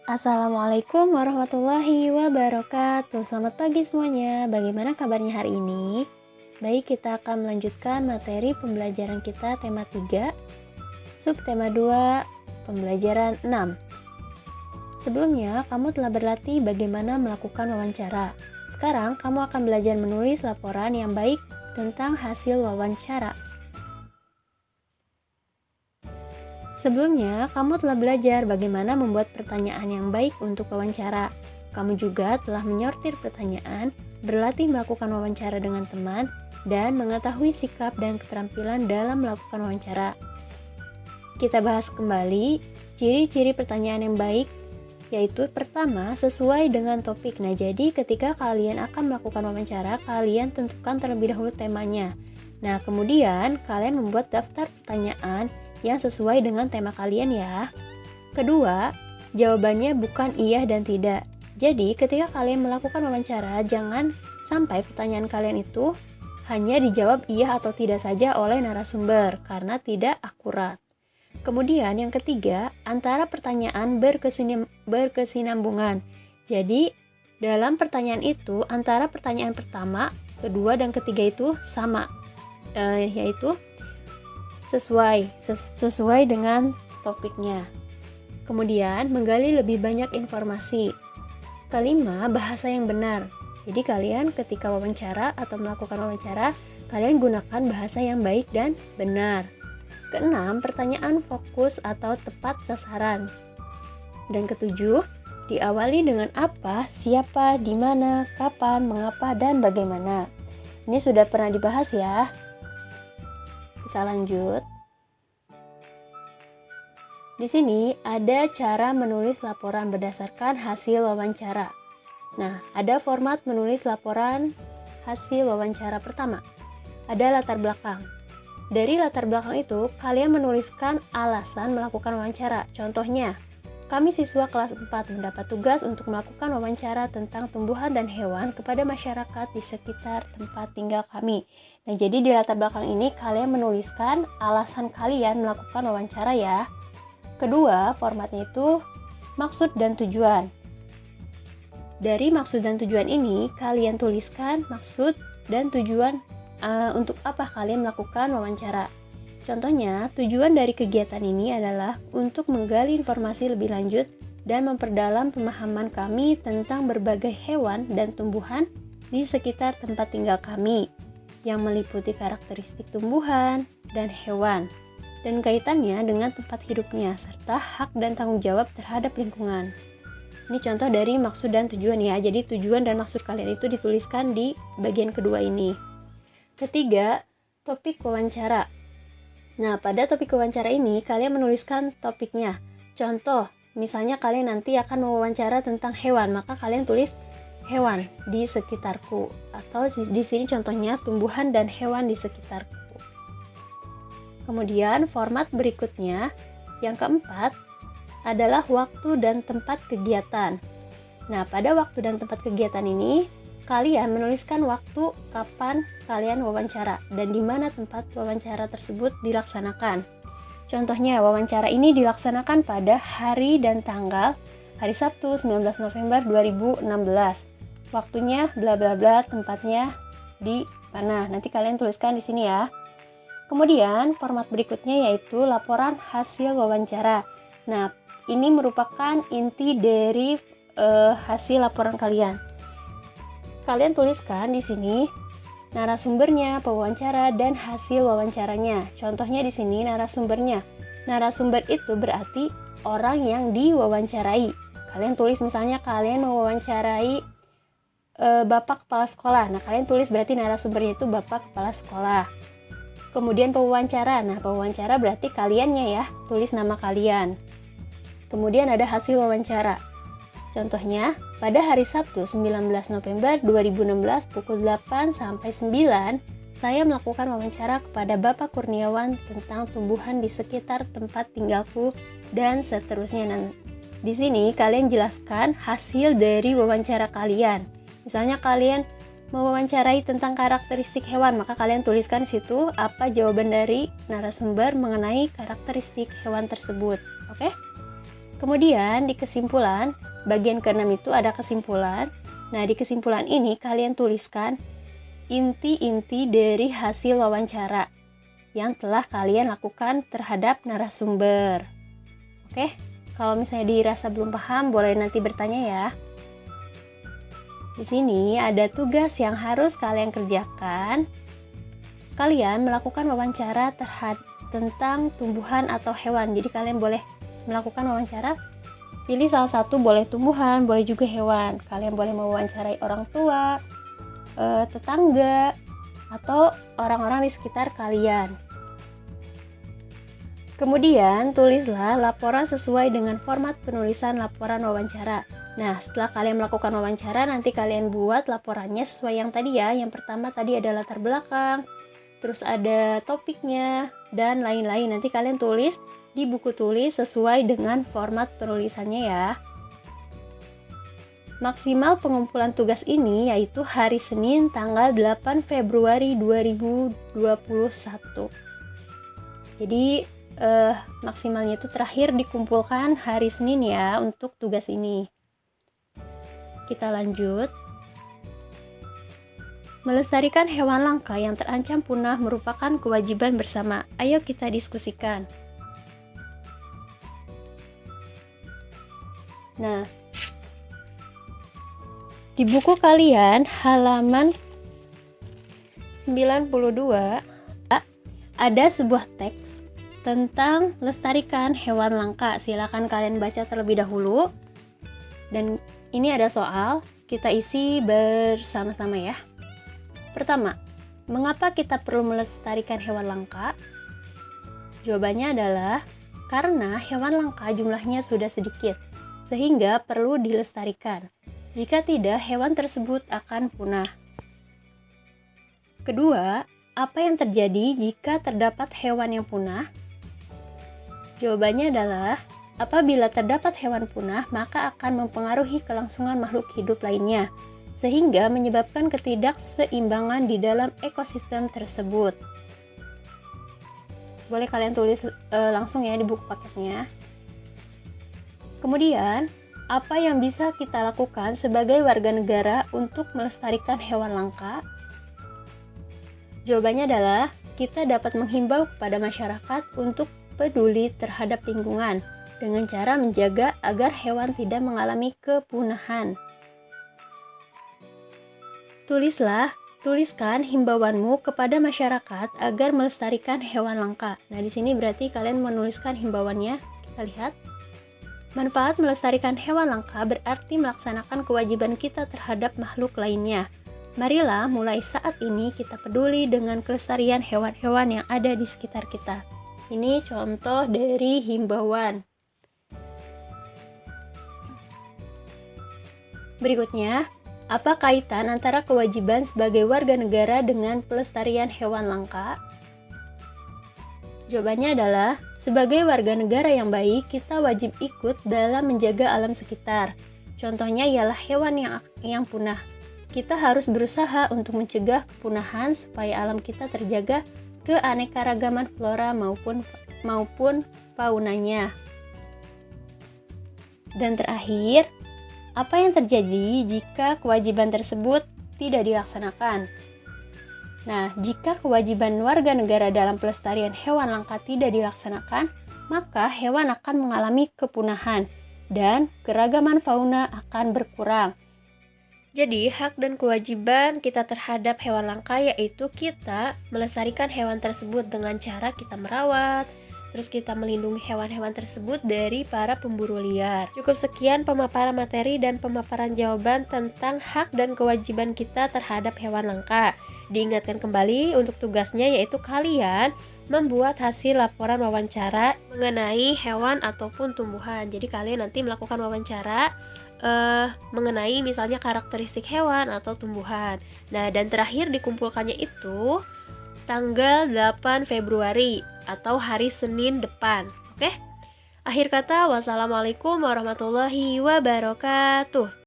Assalamualaikum warahmatullahi wabarakatuh. Selamat pagi semuanya. Bagaimana kabarnya hari ini? Baik, kita akan melanjutkan materi pembelajaran kita tema 3, subtema 2, pembelajaran 6. Sebelumnya, kamu telah berlatih bagaimana melakukan wawancara. Sekarang, kamu akan belajar menulis laporan yang baik tentang hasil wawancara. Sebelumnya, kamu telah belajar bagaimana membuat pertanyaan yang baik untuk wawancara. Kamu juga telah menyortir pertanyaan, berlatih melakukan wawancara dengan teman, dan mengetahui sikap dan keterampilan dalam melakukan wawancara. Kita bahas kembali ciri-ciri pertanyaan yang baik, yaitu pertama, sesuai dengan topik. Nah, jadi ketika kalian akan melakukan wawancara, kalian tentukan terlebih dahulu temanya. Nah, kemudian kalian membuat daftar pertanyaan yang sesuai dengan tema kalian ya. Kedua, jawabannya bukan iya dan tidak. Jadi, ketika kalian melakukan wawancara, jangan sampai pertanyaan kalian itu hanya dijawab iya atau tidak saja oleh narasumber, karena tidak akurat. Kemudian yang ketiga, antara pertanyaan berkesinambungan. Jadi, dalam pertanyaan itu, antara pertanyaan pertama, kedua, dan ketiga itu sama, yaitu sesuai dengan topiknya. Kemudian, menggali lebih banyak informasi. Kelima, bahasa yang benar. Jadi kalian ketika wawancara atau melakukan wawancara, kalian gunakan bahasa yang baik dan benar. Keenam, pertanyaan fokus atau tepat sasaran. Dan ketujuh, diawali dengan apa, siapa, di mana, kapan, mengapa, dan bagaimana. Ini sudah pernah dibahas ya. Kita lanjut. Di sini ada cara menulis laporan berdasarkan hasil wawancara. Nah, ada format menulis laporan hasil wawancara. Pertama, ada latar belakang. Dari latar belakang itu, kalian menuliskan alasan melakukan wawancara. Contohnya, kami siswa kelas 4 mendapat tugas untuk melakukan wawancara tentang tumbuhan dan hewan kepada masyarakat di sekitar tempat tinggal kami. Nah, jadi di latar belakang ini kalian menuliskan alasan kalian melakukan wawancara ya. Kedua, formatnya itu maksud dan tujuan. Dari maksud dan tujuan ini, kalian tuliskan maksud dan tujuan untuk apa kalian melakukan wawancara. Contohnya, tujuan dari kegiatan ini adalah untuk menggali informasi lebih lanjut dan memperdalam pemahaman kami tentang berbagai hewan dan tumbuhan di sekitar tempat tinggal kami, yang meliputi karakteristik tumbuhan dan hewan, dan kaitannya dengan tempat hidupnya, serta hak dan tanggung jawab terhadap lingkungan. Ini contoh dari maksud dan tujuan ya, jadi tujuan dan maksud kalian itu dituliskan di bagian kedua ini. Ketiga, topik wawancara. Nah, pada topik wawancara ini, kalian menuliskan topiknya. Contoh, misalnya kalian nanti akan mewawancara tentang hewan, maka kalian tulis hewan di sekitarku. Atau di sini contohnya tumbuhan dan hewan di sekitarku. Kemudian, format berikutnya, yang keempat, adalah waktu dan tempat kegiatan. Nah, pada waktu dan tempat kegiatan ini, kalian menuliskan waktu kapan kalian wawancara dan di mana tempat wawancara tersebut dilaksanakan. Contohnya, wawancara ini dilaksanakan pada hari dan tanggal hari Sabtu 19 November 2016. Waktunya bla bla bla, tempatnya di mana. Nanti kalian tuliskan di sini ya. Kemudian, format berikutnya yaitu laporan hasil wawancara. Nah, ini merupakan inti dari hasil laporan kalian. Kalian tuliskan di sini narasumbernya, pewawancara, dan hasil wawancaranya. Contohnya di sini narasumbernya. Narasumber itu berarti orang yang diwawancarai. Kalian tulis misalnya kalian mewawancarai Bapak Kepala Sekolah. Nah, kalian tulis berarti narasumbernya itu Bapak Kepala Sekolah. Kemudian pewawancara. Nah, pewawancara berarti kaliannya ya, tulis nama kalian. Kemudian ada hasil wawancara. Contohnya, pada hari Sabtu 19 November 2016 pukul 8 sampai 9, saya melakukan wawancara kepada Bapak Kurniawan tentang tumbuhan di sekitar tempat tinggalku dan seterusnya. Nah, di sini kalian jelaskan hasil dari wawancara kalian. Misalnya kalian mewawancarai tentang karakteristik hewan, maka kalian tuliskan di situ apa jawaban dari narasumber mengenai karakteristik hewan tersebut. Oke? Kemudian di kesimpulan, bagian ke-6 itu ada kesimpulan. Nah, di kesimpulan ini kalian tuliskan inti-inti dari hasil wawancara yang telah kalian lakukan terhadap narasumber. Oke, kalau misalnya dirasa belum paham, boleh nanti bertanya ya. Di sini ada tugas yang harus kalian kerjakan. Kalian melakukan wawancara tentang tumbuhan atau hewan. Jadi kalian boleh melakukan wawancara, pilih salah satu, boleh tumbuhan, boleh juga hewan. Kalian boleh mewawancarai orang tua, tetangga, atau orang-orang di sekitar kalian. Kemudian tulislah laporan sesuai dengan format penulisan laporan wawancara. Nah, setelah kalian melakukan wawancara, nanti kalian buat laporannya sesuai yang tadi ya. Yang pertama tadi ada latar belakang, terus ada topiknya, dan lain-lain. Nanti kalian tulis di buku tulis sesuai dengan format penulisannya ya. Maksimal pengumpulan tugas ini yaitu hari Senin tanggal 8 Februari 2021. Jadi maksimalnya itu terakhir dikumpulkan hari Senin ya untuk tugas ini. Kita lanjut. Melestarikan hewan langka yang terancam punah merupakan kewajiban bersama. Ayo kita diskusikan. Nah, di buku kalian halaman 92 ada sebuah teks tentang lestarikan hewan langka. Silakan kalian baca terlebih dahulu. Dan ini ada soal, kita isi bersama-sama ya. Pertama, mengapa kita perlu melestarikan hewan langka? Jawabannya adalah karena hewan langka jumlahnya sudah sedikit, sehingga perlu dilestarikan. Jika tidak, hewan tersebut akan punah. Kedua, apa yang terjadi jika terdapat hewan yang punah? Jawabannya adalah, apabila terdapat hewan punah, maka akan mempengaruhi kelangsungan makhluk hidup lainnya, sehingga menyebabkan ketidakseimbangan di dalam ekosistem tersebut. Boleh kalian tulis langsung ya di buku paketnya. Kemudian, apa yang bisa kita lakukan sebagai warga negara untuk melestarikan hewan langka? Jawabannya adalah, kita dapat menghimbau kepada masyarakat untuk peduli terhadap lingkungan dengan cara menjaga agar hewan tidak mengalami kepunahan. Tuliskan himbauanmu kepada masyarakat agar melestarikan hewan langka. Nah, di sini berarti kalian menuliskan himbauannya. Kita lihat. Manfaat melestarikan hewan langka berarti melaksanakan kewajiban kita terhadap makhluk lainnya. Marilah mulai saat ini kita peduli dengan kelestarian hewan-hewan yang ada di sekitar kita. Ini contoh dari himbauan. Berikutnya, apa kaitan antara kewajiban sebagai warga negara dengan pelestarian hewan langka? Jawabannya adalah, sebagai warga negara yang baik, kita wajib ikut dalam menjaga alam sekitar. Contohnya ialah hewan yang punah. Kita harus berusaha untuk mencegah kepunahan supaya alam kita terjaga keanekaragaman flora maupun faunanya. Dan terakhir, apa yang terjadi jika kewajiban tersebut tidak dilaksanakan? Nah, jika kewajiban warga negara dalam pelestarian hewan langka tidak dilaksanakan, maka hewan akan mengalami kepunahan dan keragaman fauna akan berkurang. Jadi, hak dan kewajiban kita terhadap hewan langka yaitu kita melestarikan hewan tersebut dengan cara kita merawat, terus kita melindungi hewan-hewan tersebut dari para pemburu liar. Cukup sekian pemaparan materi dan pemaparan jawaban tentang hak dan kewajiban kita terhadap hewan langka. Diingatkan kembali untuk tugasnya yaitu kalian membuat hasil laporan wawancara mengenai hewan ataupun tumbuhan. Jadi kalian nanti melakukan wawancara mengenai misalnya karakteristik hewan atau tumbuhan. Nah, dan terakhir dikumpulkannya itu tanggal 8 Februari atau hari Senin depan. Oke? Akhir kata, wassalamualaikum warahmatullahi wabarakatuh.